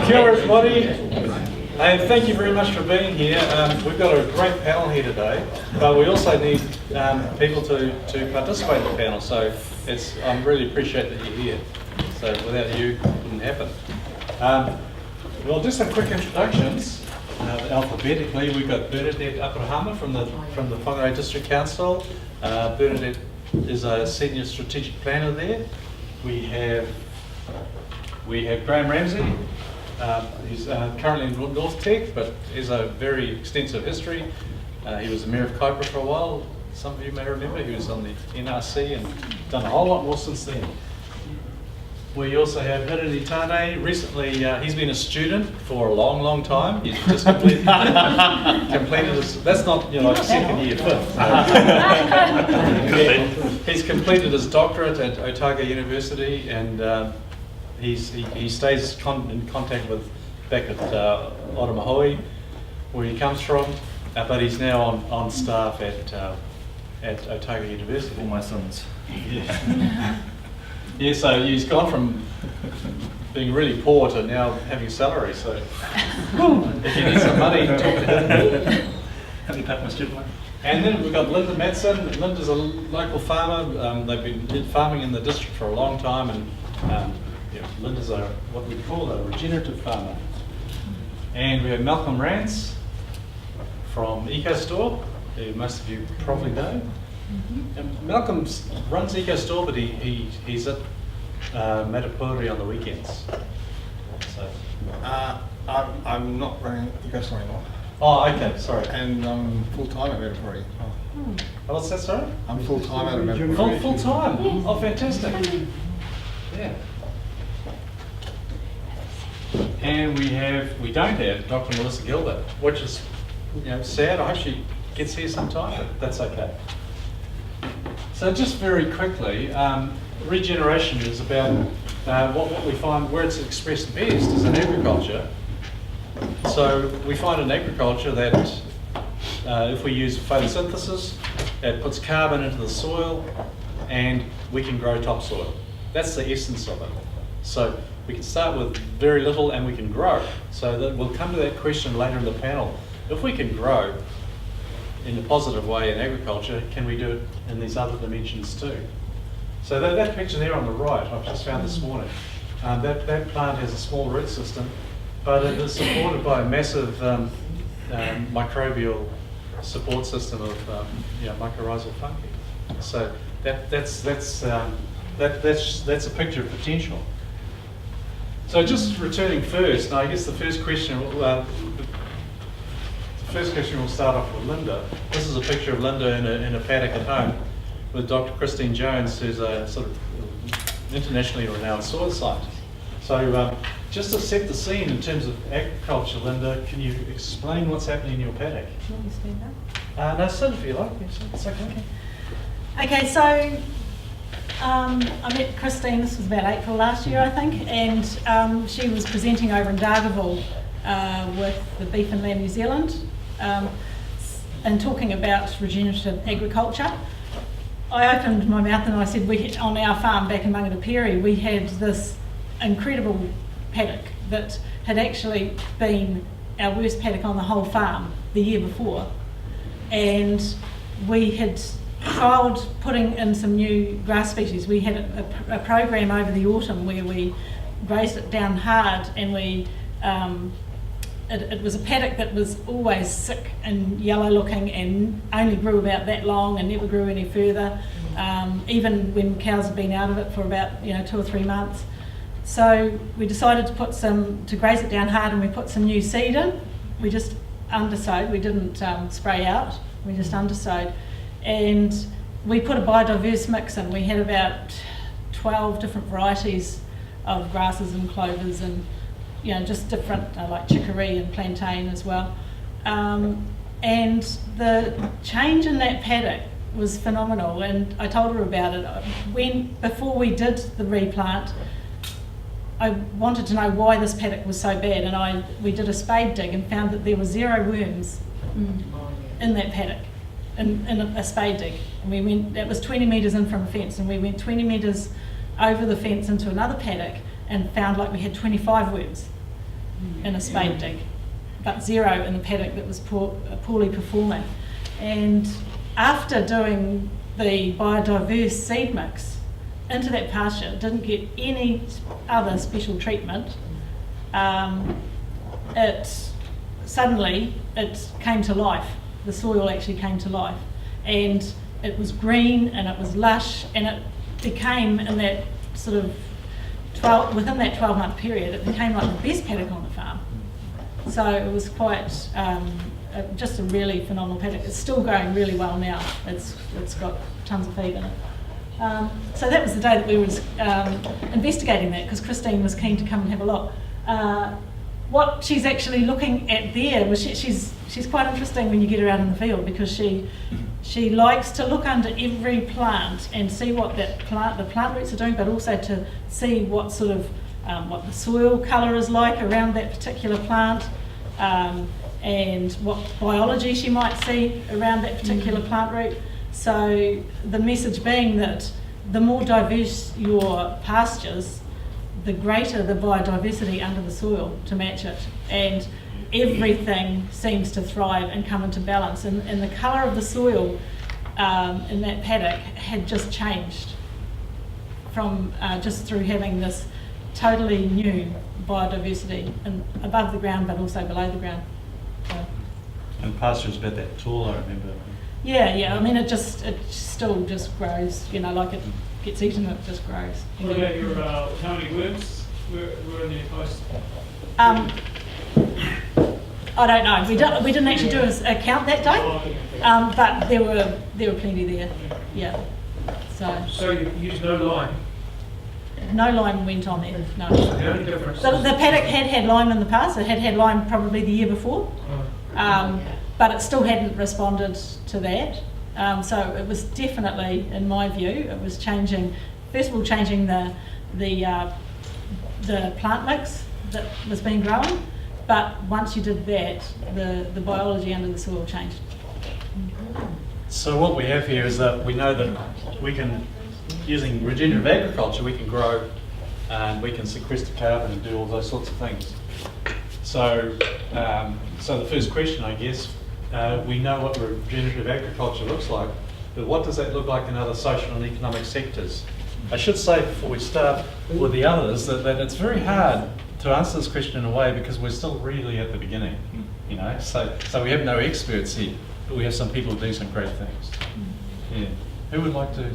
Kia ora, everybody, and thank you very much for being here. We've got a great panel here today, but we also need people to participate in the panel, so I really appreciate that you're here. So without you, it wouldn't happen. We'll do some quick introductions. Alphabetically, we've got Bernadette Aperahama from the Whangarei District Council. Bernadette is a senior strategic planner there. We have Graeme Ramsey. He's currently in NorthTec, but has a very extensive history. He was the Mayor of Kaipara for a while. Some of you may remember he was on the NRC and done a whole lot more since then. We also have Hirini Tane. Recently, he's been a student for a long, long time. He's just completed his, that's not, like second year, fifth. He's completed his doctorate at Otago University, and he stays in contact with back at Otago, where he comes from, but he's now on staff at Otago University. All my sons. Yeah. Yeah, so he's gone from being really poor to now having a salary, so if you need some money, talk to him. Have you paid my student loan? And then we've got Linda Matson. Linda's a local farmer. They've been farming in the district for a long time, and Linda's what we call a regenerative farmer. And we have Malcolm Rands from EcoStore, who most of you probably know. And Malcolm runs EcoStore, but he's at Matapuri on the weekends. So. I'm not running EcoStore anymore. Oh, okay, sorry. And I'm full-time at Matapuri. Oh, what's that, sorry? I'm full-time at Matapuri. Full-time? Oh, fantastic. Yeah. And we don't have Dr. Melissa Gilbert, which is sad. I hope she gets here sometime, but that's okay. So just very quickly, regeneration is about what we find where it's expressed best is in agriculture. So we find in agriculture that if we use photosynthesis, it puts carbon into the soil and we can grow topsoil. That's the essence of it. So we can start with very little and we can grow. So that we'll come to that question later in the panel. If we can grow in a positive way in agriculture, can we do it in these other dimensions too? So that picture there on the right, I've just found this morning. That plant has a small root system, but it is supported by a massive microbial support system of mycorrhizal fungi. So that's a picture of potential. So just returning first, I guess the first question we'll start off with Linda. This is a picture of Linda in a paddock at home with Dr. Christine Jones, who's a sort of internationally renowned soil scientist. So just to set the scene in terms of agriculture, Linda, can you explain what's happening in your paddock? Do you want me to stand up? No, sit if you like. It's okay. Okay, so I met Christine, this was about April last year, I think, and she was presenting over in Dargaville with the Beef and Lamb New Zealand and talking about regenerative agriculture. I opened my mouth and I said on our farm back in Whangarei, we had this incredible paddock that had actually been our worst paddock on the whole farm the year before, and we had trialled putting in some new grass species. We had a program over the autumn where we grazed it down hard, and it was a paddock that was always sick and yellow looking and only grew about that long and never grew any further, even when cows had been out of it for about 2 or 3 months. So we decided to graze it down hard, and we put some new seed in. We just undersowed, we didn't spray out, we just undersowed. And we put a biodiverse mix in. We had about 12 different varieties of grasses and clovers and just different like chicory and plantain as well. And the change in that paddock was phenomenal, and I told her about it. Before we did the replant, I wanted to know why this paddock was so bad, and we did a spade dig and found that there were 0 worms in that paddock, in a spade dig. And that was 20 metres in from a fence, and we went 20 metres over the fence into another paddock, and found like we had 25 worms in a spade dig, but 0 in the paddock that was poorly performing. And after doing the biodiverse seed mix into that pasture, it didn't get any other special treatment, suddenly it came to life. The soil actually came to life, and it was green and it was lush, and it became, in that sort of within that 12-month period, it became like the best paddock on the farm. So it was quite just a really phenomenal paddock. It's still going really well now. It's got tons of feed in it. So that was the day that we were investigating that, because Christine was keen to come and have a look. What she's actually looking at there was she's quite interesting when you get her out in the field, because she likes to look under every plant and see what the plant roots are doing, but also to see what sort of what the soil colour is like around that particular plant, and what biology she might see around that particular plant root. So the message being that the more diverse your pastures, the greater the biodiversity under the soil to match it, and everything seems to thrive and come into balance. And the colour of the soil in that paddock had just changed from just through having this totally new biodiversity above the ground, but also below the ground. So. And pasture's about that tall, I remember. Yeah. I mean, it still just grows. You know, like it gets eaten, it just grows. What about your how many worms were in your post? I don't know. We didn't actually do a count that day, but there were plenty there. Yeah. So you used no lime. No lime went on there. No. The only difference. The paddock had lime in the past. It had lime probably the year before, but it still hadn't responded to that. So it was definitely, in my view, it was changing. First of all, changing the plant mix that was being grown. But once you did that, the biology under the soil changed. So what we have here is that we know that we can, using regenerative agriculture, we can grow and we can sequester carbon and do all those sorts of things. So, so the first question, I guess, we know what regenerative agriculture looks like, but what does that look like in other social and economic sectors? I should say before we start with the others that it's very hard to answer this question in a way, because we're still really at the beginning, you know. So we have no experts here, but we have some people who do some great things. Yeah. Who would like to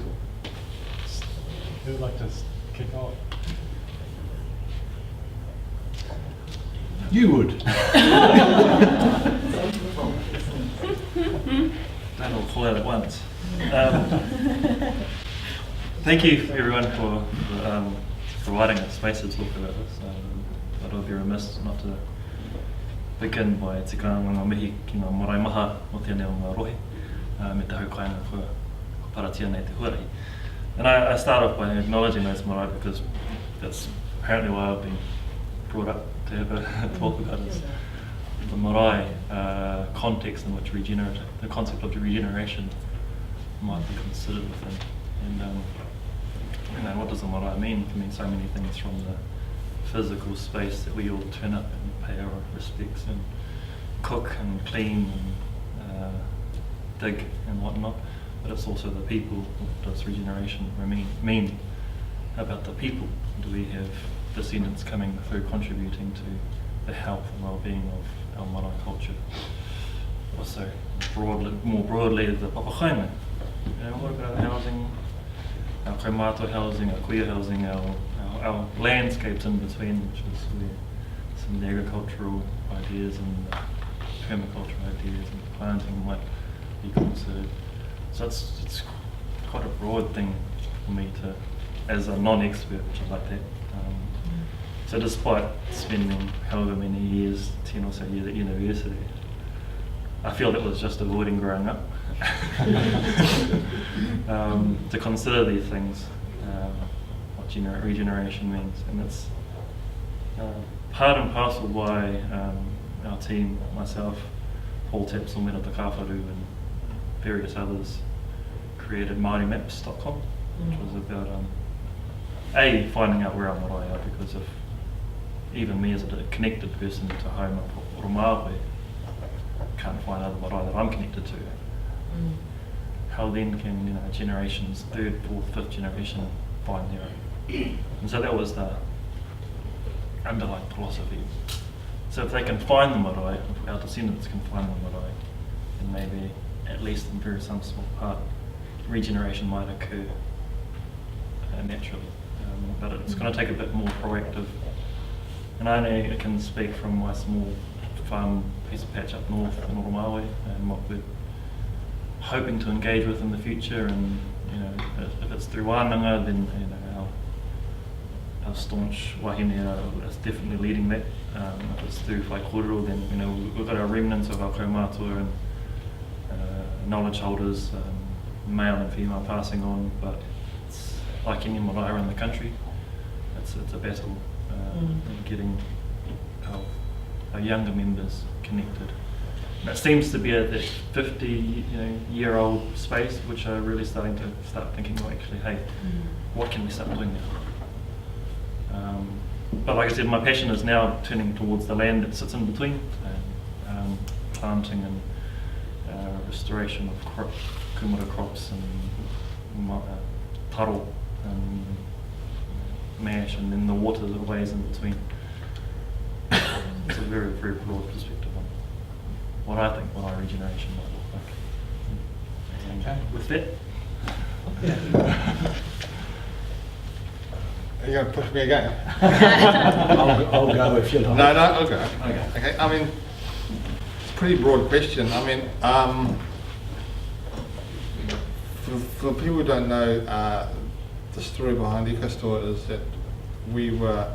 kick off? You would. Don't all fall out at once. Thank you everyone for providing a space to talk about this. But I'd be remiss not to begin by tika ngā mihi ki ngā marae maha o tēnei o ngā rohe, me te haukainga ko paratia nei te huarahi. And I start off by acknowledging those marae, because that's apparently why I've been brought up to have a talk about is the marae context in which the concept of regeneration might be considered within. And you know, what does the marae mean? It can mean so many things, from the physical space that we all turn up and pay our respects and cook and clean and dig and whatnot, but it's also the people. What does regeneration mean about the people? Do we have descendants coming through contributing to the health and well-being of our marae culture? Also, more broadly, the papakainga. What about housing, our kaimātua housing, our kuia housing, our landscapes in between, which is where some of the agricultural ideas and the permacultural ideas and planting might be considered. So it's quite a broad thing for me to, as a non-expert, which I like that. So despite spending however many years, 10 or so years at university, I feel that was just avoiding growing up. To consider these things, what regeneration means, and it's part and parcel why our team, myself, Paul Taps, Omena Takafaru, and various others created MāoriMaps.com, which was about finding out where I'm marae, because if even me as a connected person to home or Maori can't find other marae that I'm connected to, how then can generations, third, fourth, fifth generation find their own? And so that was the underlying philosophy. So if they can find the marae, if our descendants can find the marae, then maybe, at least in very some small part, regeneration might occur naturally. But it's going to take a bit more proactive. And I only can speak from my small farm piece of patch up north in Oromawe and what we're hoping to engage with in the future. And if it's through wānanga, then our staunch wahine is definitely leading that. If it's through whaikōrero, then we've got our remnants of our kaumātua and knowledge holders, male and female, passing on. But it's like any marae around the country, it's a battle in getting our younger members connected. And it seems to be at that 50-year-old space, which are really starting to thinking, well, actually, hey, what can we start doing now? But like I said, my passion is now turning towards the land that sits in between, planting and restoration of kumara crops and taro and mash, and then the water that lays in between. It's a very, very broad perspective on what I think regeneration might look like. And with that, Are you going to push me again? I'll go if you like. No, I'll go. Okay. I mean, it's a pretty broad question. I mean, for people who don't know, the story behind EcoStore is that we were,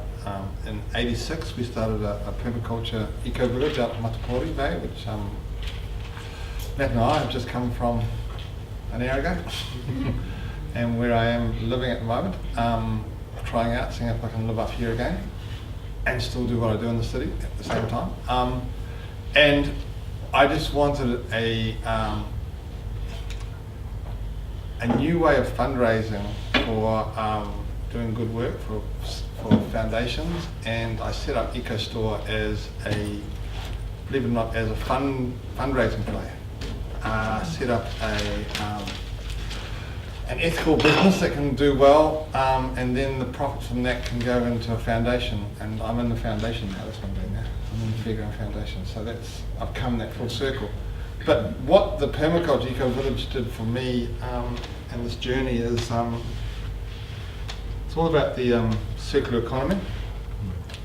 in '86, we started a permaculture eco-village out in Matapori Bay, which Matt and I have just come from an hour ago, and where I am living at the moment, trying out, seeing if I can live up here again, and still do what I do in the city at the same time. And I just wanted a new way of fundraising for doing good work for foundations, and I set up EcoStore as believe it or not, as a fundraising play. Set up an ethical business that can do well, and then the profits from that can go into a foundation, and I'm in the foundation now. That's what I'm doing now. I'm in the Fairground Foundation, so I've come that full circle. But what the Permaculture Eco Village did for me and this journey is it's all about the circular economy,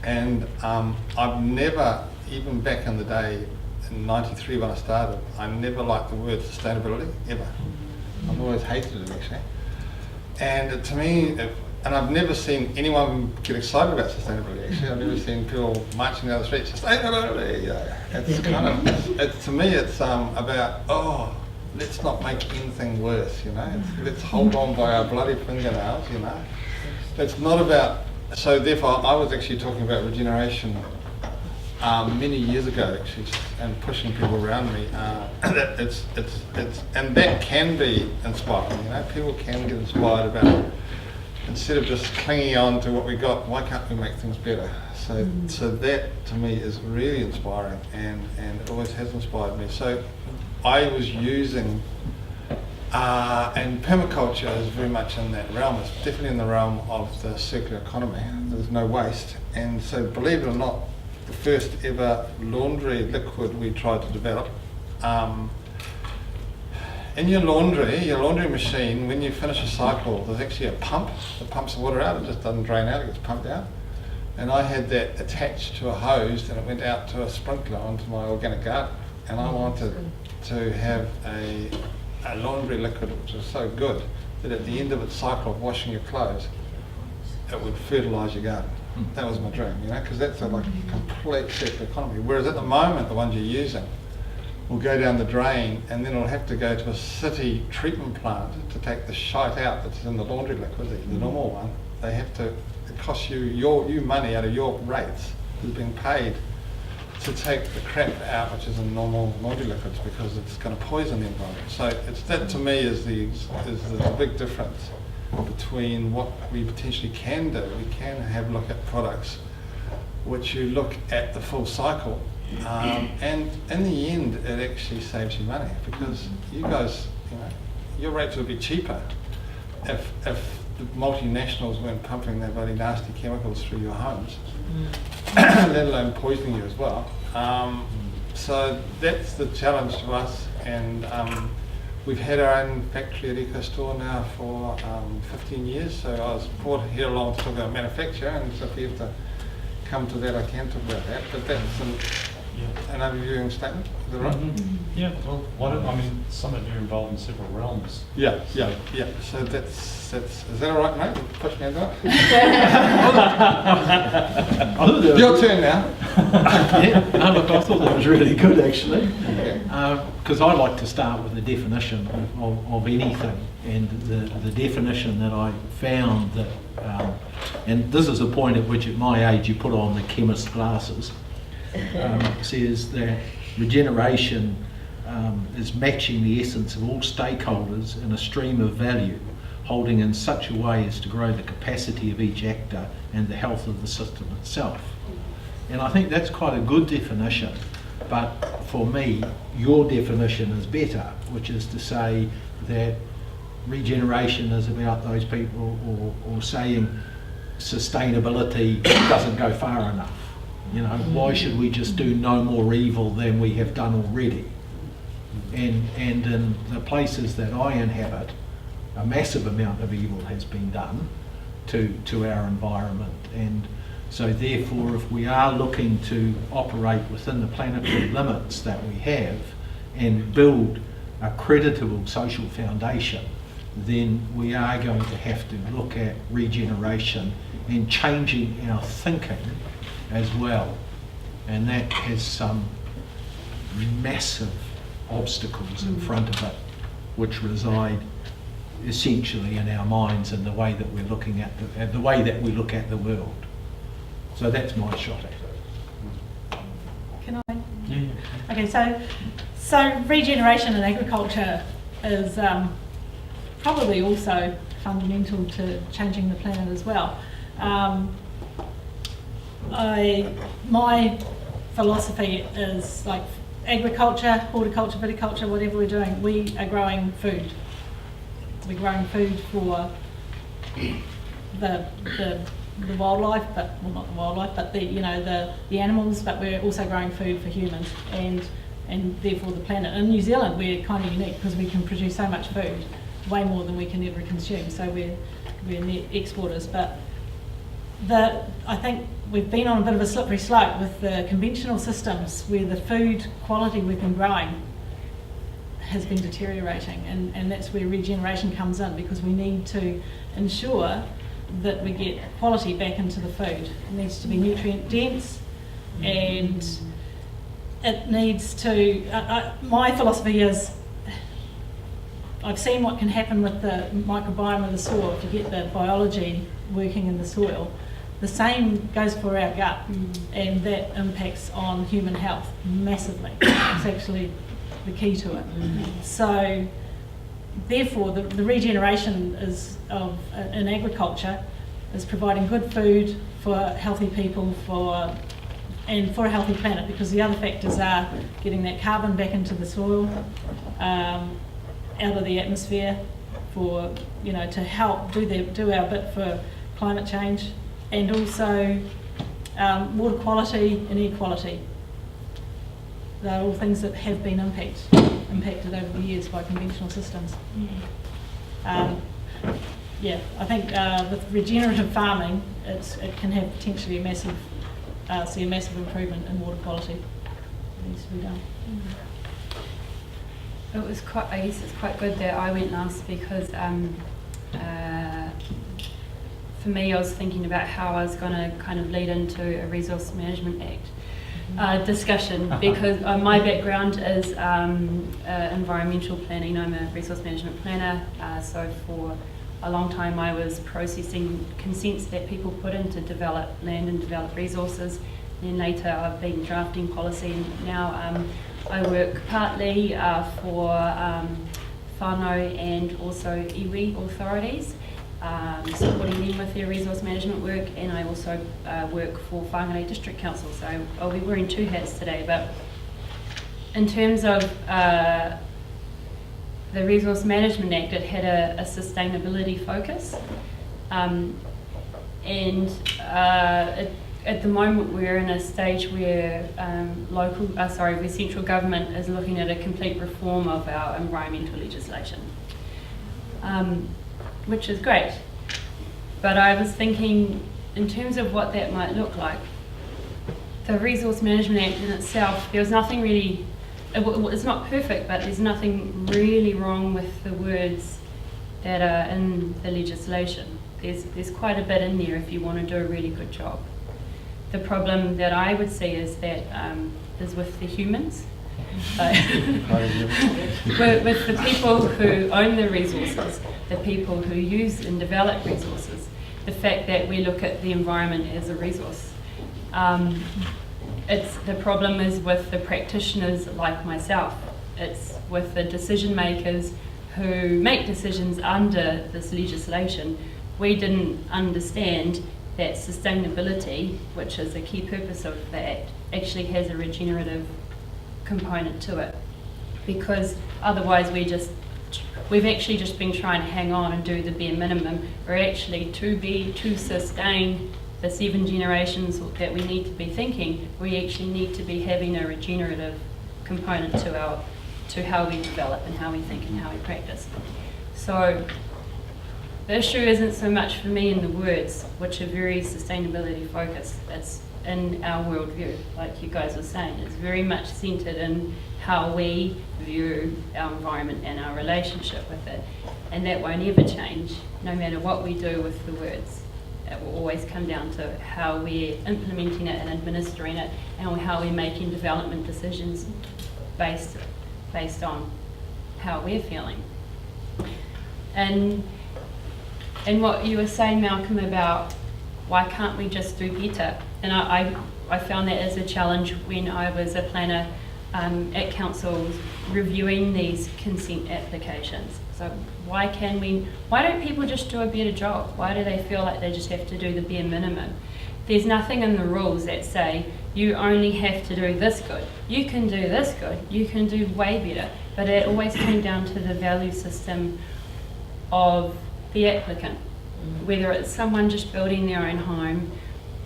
and I've never, even back in the day in '93 when I started, I never liked the word sustainability ever. I've always hated it actually, and to me, and I've never seen anyone get excited about sustainability actually. I've never seen people marching down the street, sustainability. It's kind of, to me it's about, let's not make anything worse, let's hold on by our bloody fingernails, It's not about, so therefore I was actually talking about regeneration many years ago actually, and pushing people around me, that it's and that can be inspiring, people can get inspired about, instead of just clinging on to what we got, why can't we make things better? So that to me is really inspiring, and it always has inspired me. So I was using, and permaculture is very much in that realm. It's definitely in the realm of the circular economy. There's no waste, and so believe it or not, the first ever laundry liquid we tried to develop. In your laundry machine, when you finish a cycle, there's actually a pump that pumps the water out. It just doesn't drain out, it gets pumped out. And I had that attached to a hose, and it went out to a sprinkler onto my organic garden. And I wanted to have a laundry liquid which was so good that at the end of its cycle of washing your clothes, it would fertilise your garden. That was my dream, because that's a complete circular economy. Whereas at the moment, the ones you're using will go down the drain, and then it'll have to go to a city treatment plant to take the shite out that's in the laundry liquid, the normal one. They have to, it costs you money out of your rates that's being paid to take the crap out, which is in normal laundry liquids, because it's going to poison the environment. So that to me is the big difference. between what we potentially can do. We can have a look at products which you look at the full cycle, and in the end it actually saves you money, because you guys, your rates will be cheaper if the multinationals weren't pumping their bloody nasty chemicals through your homes, let alone poisoning you as well. So that's the challenge to us, and we've had our own factory at EcoStore now for 15 years, so I was brought here along to talk about manufacture, and so if you have to come to that, I can talk about that, but that's an overviewing statement, is that right? Yeah, well, some of you are involved in several realms. Yeah. So that's is that all right, mate? Push me out. Your turn now. Yeah, look, I thought that was really good actually, Okay. because I like to start with the definition of anything, and the definition that I found that, and this is a point at which at my age you put on the chemist glasses, says that regeneration is matching the essence of all stakeholders in a stream of value, holding in such a way as to grow the capacity of each actor and the health of the system itself. And I think that's quite a good definition, but for me, your definition is better, which is to say that regeneration is about those people, or saying sustainability doesn't go far enough. Why should we just do no more evil than we have done already? And in the places that I inhabit, a massive amount of evil has been done to our environment, and so therefore if we are looking to operate within the planetary limits that we have and build a creditable social foundation, then we are going to have to look at regeneration and changing our thinking as well, and that has some massive obstacles in front of it, which reside essentially in our minds and the way that we're looking at the way that we look at the world. So that's my shot at it. Can I? Yeah. Okay, so regeneration in agriculture is probably also fundamental to changing the planet as well. My philosophy is like agriculture, horticulture, viticulture, whatever we're doing, we are growing food. We're growing food for the wildlife, but well, not the wildlife, but the animals. But we're also growing food for humans and therefore the planet. In New Zealand, we're kind of unique because we can produce so much food, way more than we can ever consume. So we're net exporters. But I think we've been on a bit of a slippery slope with the conventional systems where the food quality we've been growing has been deteriorating, and that's where regeneration comes in, because we need to ensure that we get quality back into the food. It needs to be nutrient dense, and it needs to, my philosophy is, I've seen what can happen with the microbiome of the soil if you get the biology working in the soil. The same goes for our gut, and that impacts on human health massively. It's actually the key to it. So therefore the regeneration in agriculture is providing good food for healthy people and for a healthy planet, because the other factors are getting that carbon back into the soil, out of the atmosphere, for to help do our bit for climate change, and also water quality and air quality. They're all things that have been impacted over the years by conventional systems. I think with regenerative farming, it can have potentially a massive improvement in water quality. It needs to be done. It was I guess it's quite good that I went last, because for me, I was thinking about how I was going to kind of lead into a Resource Management Act discussion, because my background is environmental planning. I'm a resource management planner, so for a long time I was processing consents that people put in to develop land and develop resources. Then later I've been drafting policy, and now I work partly for whānau and also iwi authorities, supporting them with their resource management work, and I also work for Whangarei District Council, so I'll be wearing 2 hats today. But in terms of the Resource Management Act, it had a sustainability focus, and at the moment we're in a stage where where central government is looking at a complete reform of our environmental legislation, which is great. But I was thinking, in terms of what that might look like, the Resource Management Act in itself, there was nothing really, it's not perfect, but there's nothing really wrong with the words that are in the legislation. There's quite a bit in there if you want to do a really good job. The problem that I would see is that is with the humans. With the people who own the resources, the people who use and develop resources, the fact that we look at the environment as a resource. The problem is with the practitioners like myself. It's with the decision makers who make decisions under this legislation. We didn't understand that sustainability, which is a key purpose of the Act, actually has a regenerative component to it, because otherwise we've actually just been trying to hang on and do the bare minimum. We're actually to sustain the 7 generations that we need to be thinking, we actually need to be having a regenerative component to how we develop and how we think and how we practice. So the issue isn't so much for me in the words, which are very sustainability focused. It's in our worldview, like you guys were saying. It's very much centered in how we view our environment and our relationship with it. And that won't ever change, no matter what we do with the words. It will always come down to how we're implementing it and administering it, and how we're making development decisions based on how we're feeling. And what you were saying, Malcolm, about why can't we just do better? And I found that as a challenge when I was a planner at councils reviewing these consent applications. So why don't people just do a better job? Why do they feel like they just have to do the bare minimum? There's nothing in the rules that say you only have to do this good. You can do this good, you can do way better. But it always came down to the value system of the applicant, whether it's someone just building their own home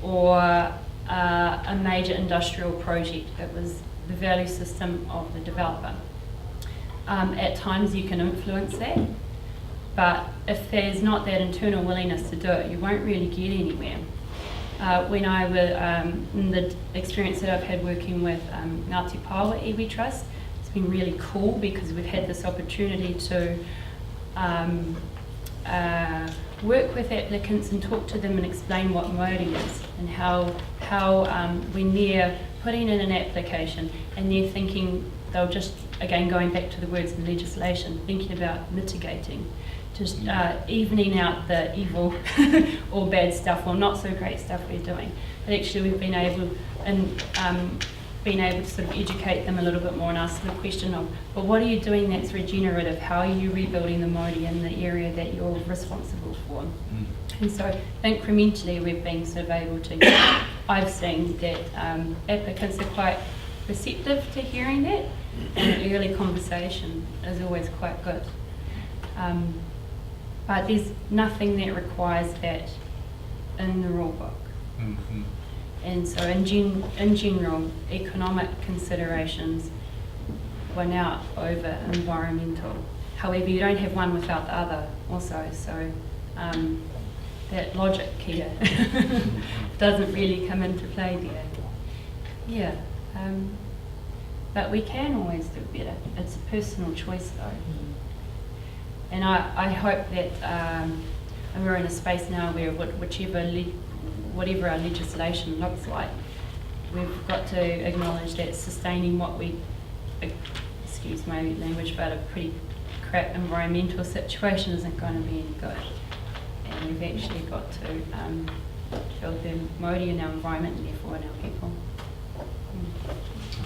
or a major industrial project. It was the value system of the developer. At times you can influence that, but if there's not that internal willingness to do it, you won't really get anywhere. When I was in the experience that I've had working with Ngāti Pawa Iwi Trust, it's been really cool because we've had this opportunity to work with applicants and talk to them and explain what Māori is, and how when they're putting in an application and they're thinking, they'll just, again going back to the words in legislation, thinking about mitigating, just evening out the evil or bad stuff or not so great stuff we're doing. But actually we've been able to sort of educate them a little bit more and ask them the question of, well, what are you doing that's regenerative? How are you rebuilding the Māori in the area that you're responsible for? And so incrementally we've been sort of able to, I've seen that applicants are quite receptive to hearing that, and an early conversation is always quite good. But there's nothing that requires that in the rule book. Mm-hmm. And so in general, economic considerations win out over environmental. However, you don't have one without the other also, so that logic here doesn't really come into play there. Yeah, but we can always do better. It's a personal choice though. And I hope that we're in a space now where whatever our legislation looks like, we've got to acknowledge that sustaining what we, excuse my language, but a pretty crap environmental situation isn't going to be any good. And we've actually got to build the Māori in our environment and therefore in our people.